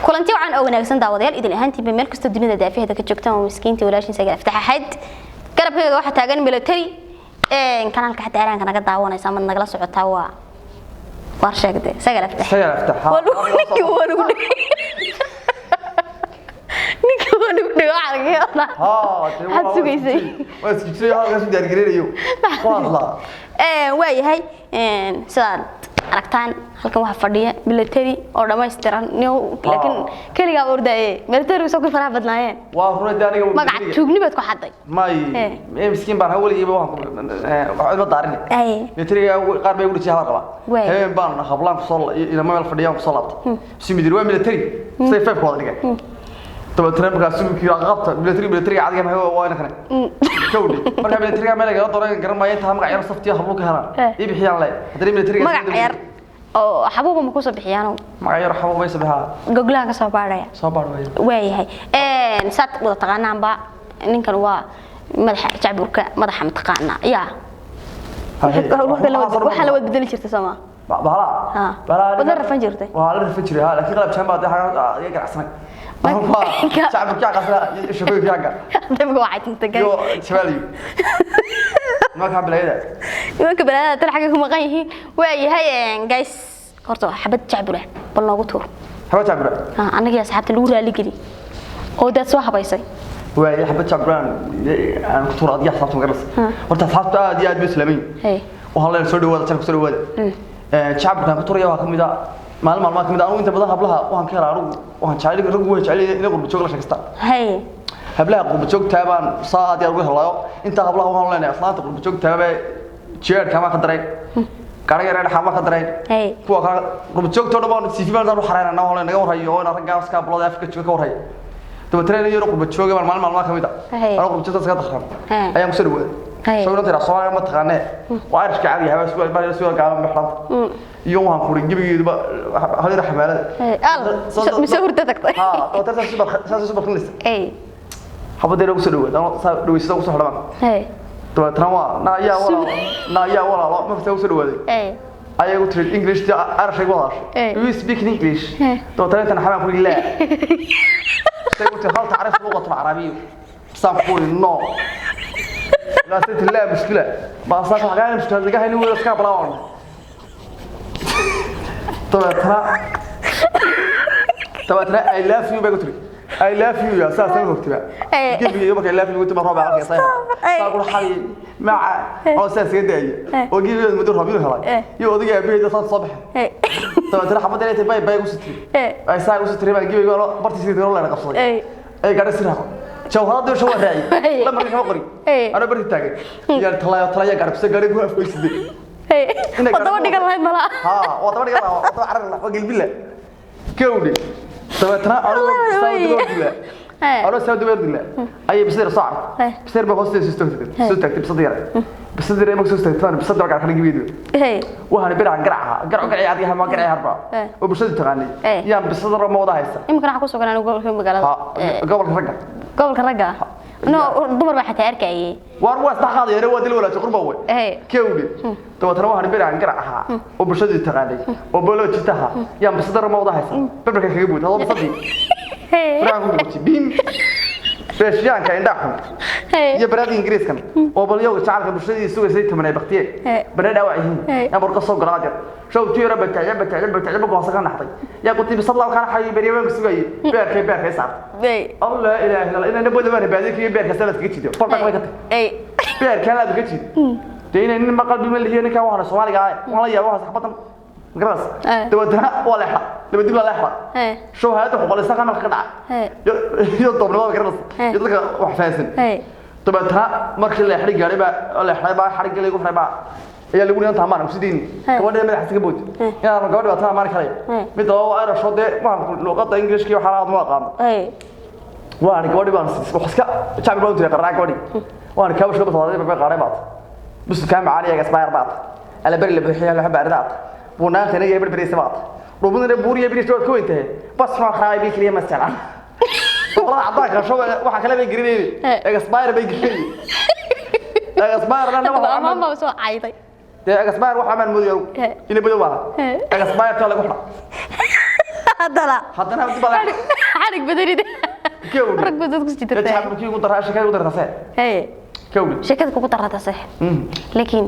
kulanti wacan oo wanaagsan daawadayaal idin ahaantii meel kasta dunida daafiyada ka joogtaan oo miskiintii walaashin sagal aftaxad garabkayga waxa taagan military kanaalka xataa aanka naga daawanaysa ama nagala socotaa waa sheegtay sagal aftax waayahay sidaan aragtaan halkan waxa fadhiya military oo dhameystiran laakiin kaliya ordaaye military soo ku faraha badnaayeen waa runtii aniga magac tuugnibad ku xaday may miskiin baan hawligiiba waxba daarin military qaar bay ugu jihaa qaba habeen baan hablaan ku soo ila meel fadhiyaan ku soo laabtay si midir waa military say five kooda dhigay طب ترى بقى سوق كي عقبت ملتري عادي ما هو وانا كان كودي marka ملتري ما laga doran garan ma inta magac yar saftiya hablo ka helaan ii bixiyaan lay hadii ملتري magac yar oo xabuuba ma ku soo bixiyaan magac yar xabuuba ay sabaha google ka soo baaraya waayahay sad wada taqaanaan ba ninkan waa madaxa jacburka madaxa mataqaana ya waxa la wada bedeli jirtay sama bala wada rafan jirtay waa la rafan jiray laakiin qalab jamba ay ganacsanay شعبك يا قصلا شوفي يا قا دمك واحد تنتقل يو شمالي ما كان بلايدا يمكن بلايدا ترى حاجه كما قايهين واي هاي جايس horta xabad jacbure bal noogu tuur xabad jacbure anaga ya asxaabta lagu raali geli oo dad soo habaysay waay xabad jacbure aan ku tuur adiga xabta magaras horta asxaabta aad iyo aad bislaamay waxa la soo dhawaada tan ku soo dhawaada jacbure ku tuuraya waa kamida maalmaha kamid ah inta badan hablaha waxaan ka helaa waxaan jacayl rag way jacayl inay qurbo joog la shaqeysta hablaha qurbo joog taabaan saad yar ugu helayo inta hablaha waxaan leenahay aslaanta qurbo joog taabay jeer kama qadaray kariga reer xama qadaray kuwa ka qurbo joog too dhabaan si fiican u xaraynaa oo naga warayo oo raggaas ka blood Afrika joog ka warayo daba tareen yar qurbo joog maalmaha kamid ah qurbo joog taas ka dakhran ayaan soo dhawaad soo dhantay Soomaaliya ma taqaanay waa irka caadi ah su'aal baa su'aal gaaban baxran يوم هنقول جيبي هذه رحمة الله مسافر تتكتر أو ترى سبب خلص حبضي لو سلوه أنا لو يسوي صح لما ترى نايا ولا ما في سلوه أيه قلت الإنجليش أعرف شيء واضح you speak English ترى أنا حابب أقول لا قلت هل تعرف لغة العربية سأقول no لا سيد لا مشكلة ما صار حاجة مشكلة تلقاها اللي هو سكاب لاون طبعا I love you بقولي I love you يا ساسا مكتوبة جيب لي يومك I love you وانت مرة بعرف يا صاحبي صار حالي مع أساس يدعي وجيب لي المدير ربيع هلا يودي يا بيت صار صبح طبعا ترى حمد عليه تباي باي وستري أي ساعة وستري ما جيب يقول برتي سيد ولا أنا قصدي أي قاعد يصير شوهرات ده شوهر راعي لما كنا قري أنا بريت تاجر يا تلايا قارب سجاري هو في سدي وطبعا دي قال ملا وطبعا دي قال وطبعا عرنا وقل بالله كودي طبعا أنا سويت بالله أي بصير صعب بصير بخصوص سوستك بصديرة بصديرة ما سوستك ثاني بصدق على خليج فيديو وهنا بيرع قرعها عاديها ما قرعها أربعة وبصدق تغني يا بصدر موضوع هسه يمكن أحكوا سكان أنا قبل كم قال قبل كرجع أنا دمر واحد تأركي وارواس تحاضي يا رواد الولا تقرب أول كودي تو ترى واحد بيرع قرعها وبصدق تغني وبلوش تها يا بصدر موضوع هسه ببرك كيبوت هذا بصدق فرعون قلتي بين فاشيان كان داخل يا برادي إنجليز كان وباليوم تعال كبشري يسوي زي ثمانية بختير برادي واعيين يا برقص وقراجر شو تيرا بتعلم قاصقان نحطي يا قلتي بصلاة وكان حي بريوان بسوي بيرك يسعد الله إله إلا الله إن نبود ما نباديك بيرك سنة كتير فرق ما كتير بيرك لا بكتير تيجي إن ما قلبي من اللي هي نكوا واحد سوالي قاعد والله يا واحد صاحبتنا قراص تودها ولا حق لما تجيب لا حق شو هذا وقال ساق أنا خدعة يطلب نوع قراص يطلق وحفاظن تودها مركز اللي يحرق قريبة ولا يحرق حرق اللي يقف ربع هي اللي يقولون تمام وسيدين كمان ده ما يحسك بود يا رب قاعد بتاع ما نخلي مثل هو أنا شو ده ما لغة إنجليش كيو حرام ما قام وأنا قاعد بانس وحسك شعب بلون ترى قرأ قاعد وأنا كابش لو بصادق ببقى قريبات بس كان معاني يا جسماير بعض على بري اللي بحيل اللي حب أردات ونان ثاني يبي بري سبات روبنا بوري يبي يشتغل كوينته بس ما خايب يكليه مثلا والله عطاك شو واحد كلام يجري يا جسماير بيجري يا جسماير أنا ما بسوا عايطي يا جسماير واحد عمل مدير إني بدو واحد يا جسماير تلا قحنا haddana abdi baa xarig badanida كودي rag badan ku jirtay تجحب كي يقدر هاي شكل يقدر تسه كودي sheekada kugu darata sax laakiin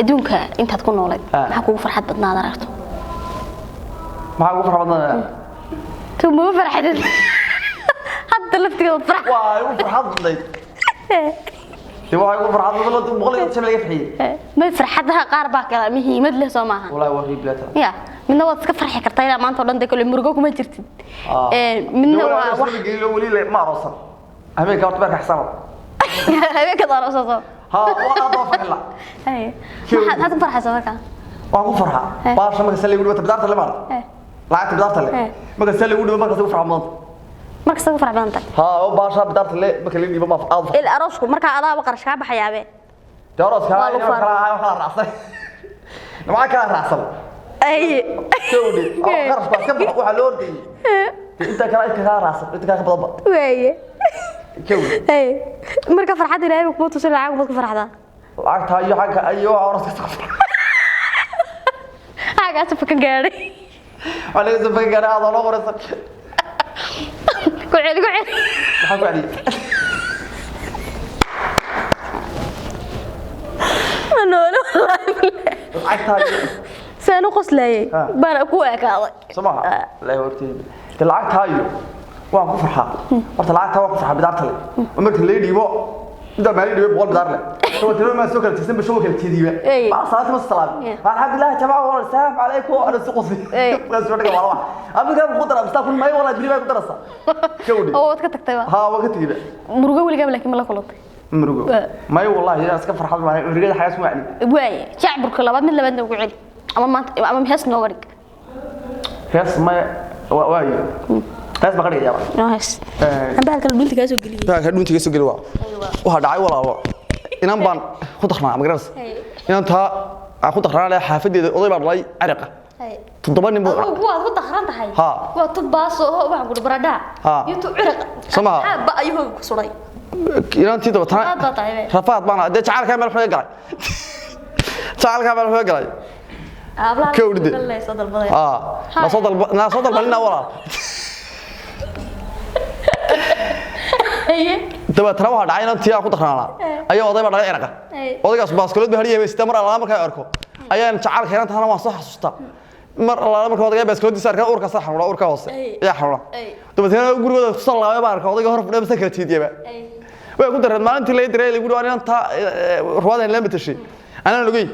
adduunka intaad ku noolayd waxa kugu farxad badnaad aragto ما هو فرح بدنا kuma farxadid hadda laftigeeda farx واي فرحات بدي تبغى فرحات بدي مغلي تسمع لي فحي ma farxadaha qaar baa kala muhiimad leh soo maaha والله وري بلاتا ya midna waad iska farxi kartaa ilaa maanta oo dhan kale murugo kuma jirtid midna waa wax ولي ما راسل هبيك قلت بك حساب هبيك دارسو ها وانا ضاف لا اي ما حد فرحه marka waa farxa baasha ma salay wada bidaarta la mar lacagta bidaarta le ma salay wada marka soo farxo maanta marka soo farxo maanta ha oo baasha bidaarta le ma kale dhiba ma faad il arosku marka adaaba qarash ka baxayaabe daraska ay kala raacsan ma kala raacsan ay كودي خرج بس كم waxa loo ordiyay inta kala ay ka raacsan inta ka badba weeye كودي ay marka farxad ilaahay ku tuso lacag baad ku farxada lacagta iyo xagga ayo araska safar حاجة أتفك جاري ولا إذا فك جاري هذا الله ورث قعد حق علي أنا والله عكتها سنقص لي بنا كويك هذا سمعها لا وقتي العكتها يو وأنا كفرحة قلت العكتها وكفرحة بدارت لي ومرت اللي يبغى ده ما يدري بقول بدار له هو تلو ما سوكر تسمى بشوك التدي بقى مع صلاة الصلاة الحمد لله جماعة والله السلام عليكم أنا سقطي بس شو نقول والله أبي كم قدرة بس تكون ما والله تدري ما قدرة صح كودي هو وقت كتكتب ها وقت كده مرجو اللي قبل لكن ما خلط مرجو ما والله يا أسكت فرحة معي رجال حياة اسمعني واي شعب كله بعد من اللي بدنا وقعد أما مهس نورك هس ما واي هس بقدر يا رب ناس أنا بعد كل بنتي كاسو قليل كل كاسو قليل وهذا عيل والله inaan baan ku taxnaa magaras inaan taa aan ku taxnaa leh xaafadeeda oday baan lay ariqa 7 nin buu waad ku taxran tahay waa tubbaas oo wax gud barada intu ariq sama ba ayuu ku suray inaan tii dabtaan rafaad baan aad jacalka meel xoog galay jacalka meel xoog galay ablaan kawdide la soo dalbalina walaal dabeetana waxa dhacay inaan tii ku taxnaana ayaa oday baa dhagay iraqa odaygaas baaskolood baa hariye isla mar alla marka ay arko ayaan jacal keenan taana waan soo xasuustaa mar alla marka odayga baaskolood saarka urka sax xanuuna urka hoose yaa xanuuna dabeetana gurigooda ku salaamay baa arka odayga hor fadhiya kala tiidiyaba way ku dareen maalintii la diray lagu dhawaanay inta ruwadan la matashay anaan lugay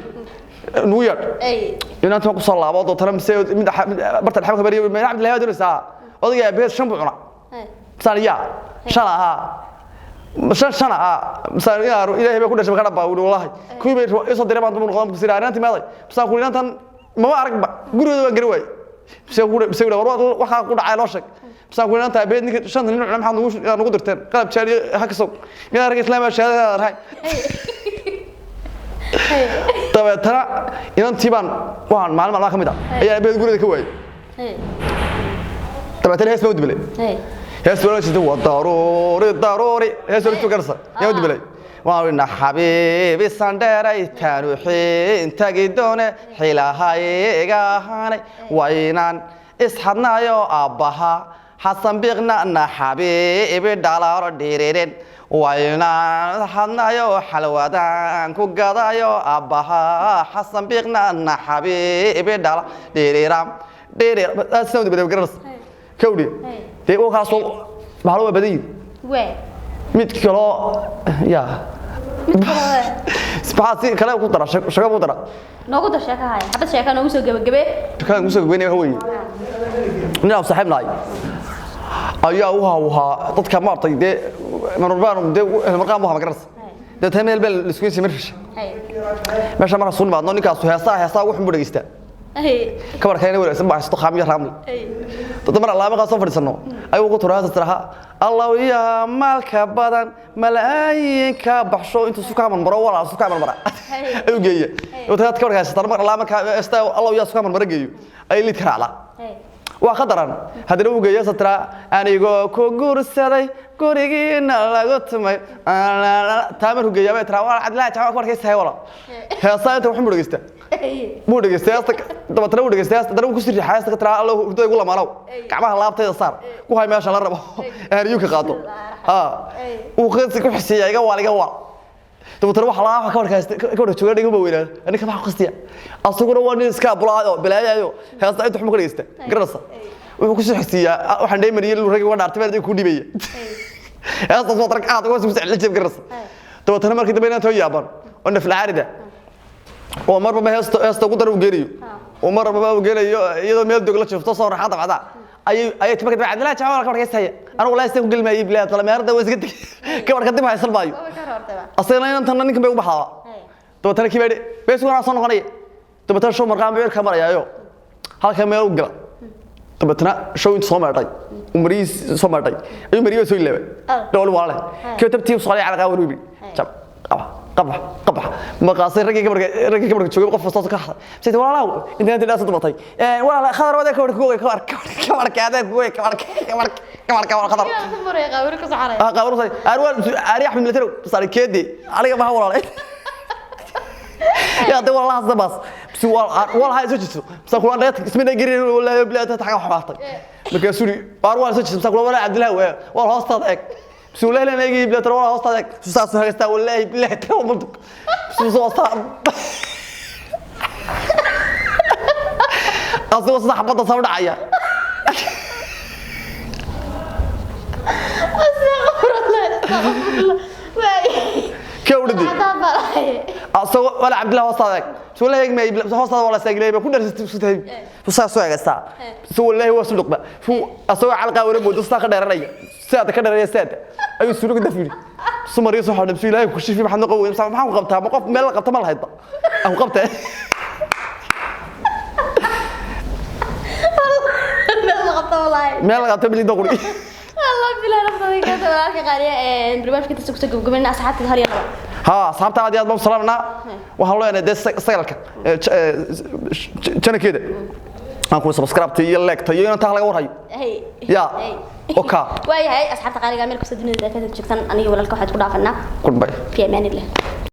nuuyad inaan taa ku salaabo dootana mise mid barta xabka bariyo ma Abdullaahi doonaysa odayga bees shan buu cuna sariya shalaha shana sariya ilaahay ba ku dhashay kana baa wallahi kuwii bay isoo diray baan dum noqon ku siraananti maaday baa ku inantan ma arag ba gurigooda waa garaway bise waxa ku dhacay loo sheeg baa ku inantan beed ninka shan nin maxaa nagu dirteen qalab jaari ha ka soo ina arag islaama shahaadada rahay tabeetana inantii baan waxaan maalin ka mid ah ayaa beed guriga ka waayay tabeetana hees ma u dibay hees wala sidoo ضروري hees wala tukarsa yaa u dibay waana xabiibi sandheeray taanu xiin tagi doone xilahayga ahaanay waynaan isxadnaayo aabbaha xasan biqna na xabiibi dhalaaro dhirireen waynaan isxadnaayo xalwadaan ku gadayo aabbaha xasan biqna na xabiibi dhala dhiriram dhirir asoo dibay garas kawdi dee oo kaasoo baxlo badiyay way mid kale ya spaasi kale ku dara shaqa ku dara noogu dar sheekahay xabad sheeka noogu soo gabagabe kan ugu soo gabagabe waxa weeye inaa saaxiibnaay ayaa waxa dadka maartay dee marban dee marqaan waxa magaras dee tameel bel isku isii marfish meesha marka soo nimaadno ninkaas heesaa wax mu dhageystaa kabar kale wanaagsan baa isto qaamiyo raamli dadmar alaama qaso fadhisano ay ugu turaasa tiraha allah ya malka badan malaayinka baxsho inta suuqa maro wala suuqa mara ay geeyay oo taad kabar kaas tar mar alaama ka istaa allah ya suuqa mara geeyo ay lid karaala waa qadaran hadana uu geeyo satra anigoo ku guursaday gurigiina lagu tumay taamar geeyay tira waa adlaa jawaab kabar kaas hay wala heesaa inta wax mu dhageystaa muu dhageystay asta dabatana uu dhageystay asta dana uu ku sii riixay asta ka tira Allah hurdo igu lamaanow gacmaha laabteeda saar ku hay meesha la rabo aariyo ka qaato uu qeys ku xisiyay iga waaliga waa dabatana waxa la ka warkaystay ka war jooga dhigo weynaa aniga waxa qastiya asaguna waa nin iska bulaayo balaayayo heesta inta xum ka dhageystay garasa wuxuu ku sii xisiyay waxaan dheemariyay rag uga dhaartay ku dhibay heesta soo tarka aad uga sii xilcib garasa dabatana markii dambe inaan yaaban oo nafl caarida oo marba heesta ugu dar u geeriyo oo marba u geeriyo iyadoo meel dog la jifto soo raxada bacda ay timaad Cabdillah Jamal ka warkaysay anigu la istii gilmay bilaad la meerda way iska ka warka dib haysan baayo asagana inaan tan ninkan bay u baxaa dabatana kibaade bees wana soo noqonay dabatana show marqaan beer ka marayaayo halka meel u gala dabatana show inta soo maartay umriis soo maartay ay mariyo soo ilaabe dhowl walaal ka tabtii soo على qaawar wibi jab قبح ما قاصر رجع كبر شو قف فصاص كح سيد والله انت لا تضبطي والله خضر ودا كبر كذا كبر خضر خبر يا قاورك صحراء قاورك اروال اريح من ملترو صار كيدي عليك ما هو والله يا دول الله زباس بس والله هاي سجتو بس كل واحد اسمه جري ولا بلاد تحق حاطك لك سوري اروال سجتو بس والله عبد الله والله هوستك سؤال أنا يجي بلا تروح أصلاً سوسة هستا ولا بلا تروح مدك سوسة أصلاً صح حبض صور عيا استغفر الله كوردي أصلاً ولا عبد الله وصادك سؤال يجي ما يبلا وصاد ولا سجلي بكون درس سوسة سوسة سوى هستا سؤال هو سلوك بقى فو أصلاً على قاورة مودستا كده رأيه ساعة كده رأيه ساعة أيوة سلوك ده فيني سمر يصح على بسوي لا يكشف في محل قوي بس ما هو قبتها موقف مال قبتها ما لهيدا أو قبتها مال قبتها بلي دغري الله بالله نفضل كده وراك قاري برنامج كده سكسك قبلنا أصحاب الهري ها صاحبتها عادي أضرب صلنا وحاولوا أنا ده سيلك كنا كده أنا سبسكرايب تيجي لايك تيجي أنت على ورهاي يا أوكا واي هاي أصحاب تقارير عمل كسر الدنيا ده كده شفتن أنا ولا لك واحد كنا عفنا كن باي في أمان الله.